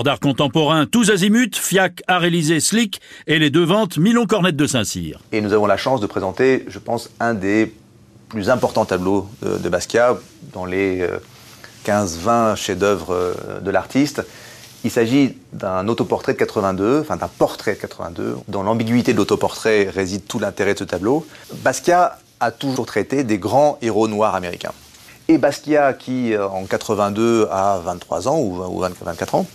D'art contemporain tous azimuts, Fiac, Art-Élysée, Slick et les Devantes, Milon Cornette de Saint-Cyr. Et nous avons la chance de présenter, je pense, un des plus importants tableaux de Basquiat dans les 15-20 chefs-d'œuvre de l'artiste. Il s'agit d'un autoportrait de 82, enfin d'un portrait de 82. Dans l'ambiguïté de l'autoportrait réside tout l'intérêt de ce tableau. Basquiat a toujours traité des grands héros noirs américains. Et Basquiat, qui en 82 a 23 ans ou 24 ans,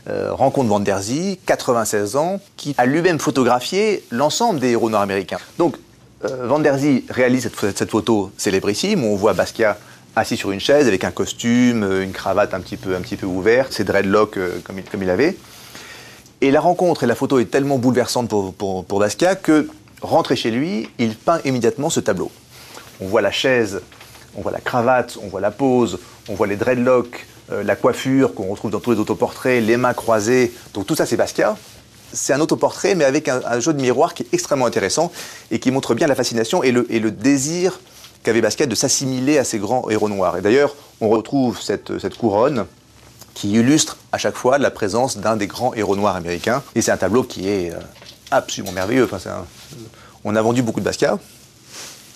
rencontre Van der Zie, 96 ans, qui a lui-même photographié l'ensemble des héros noirs américains. Donc Van der Zie réalise cette photo célébrissime où on voit Basquiat assis sur une chaise avec un costume, une cravate un petit peu ouverte, ses dreadlocks comme il avait. Et la rencontre et la photo est tellement bouleversante pour Basquiat que, rentré chez lui, il peint immédiatement ce tableau. On voit la chaise, on voit la cravate, on voit la pose, on voit les dreadlocks, la coiffure qu'on retrouve dans tous les autoportraits, les mains croisées. Donc tout ça, c'est Basquiat. C'est un autoportrait, mais avec un jeu de miroir qui est extrêmement intéressant et qui montre bien la fascination et le désir qu'avait Basquiat de s'assimiler à ces grands héros noirs. Et d'ailleurs, on retrouve cette couronne qui illustre à chaque fois la présence d'un des grands héros noirs américains. Et c'est un tableau qui est absolument merveilleux. Enfin, on a vendu beaucoup de Basquiat.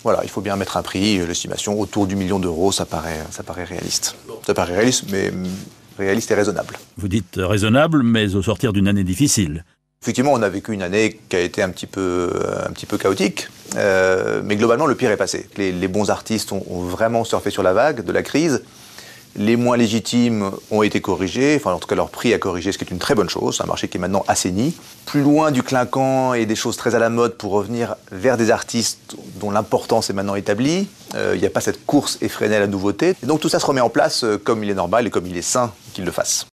Voilà, il faut bien mettre un prix, l'estimation autour du million d'euros, ça paraît réaliste. Ça paraît réaliste, mais réaliste et raisonnable. Vous dites raisonnable, mais au sortir d'une année difficile. Effectivement, on a vécu une année qui a été un petit peu chaotique, mais globalement, le pire est passé. Les bons artistes ont vraiment surfé sur la vague de la crise. Les moins légitimes ont été corrigés, enfin en tout cas leur prix a corrigé, ce qui est une très bonne chose. C'est un marché qui est maintenant assaini. Plus loin du clinquant et des choses très à la mode pour revenir vers des artistes dont l'importance est maintenant établie. Il n'y a pas cette course effrénée à la nouveauté. Et donc tout ça se remet en place comme il est normal et comme il est sain qu'il le fasse.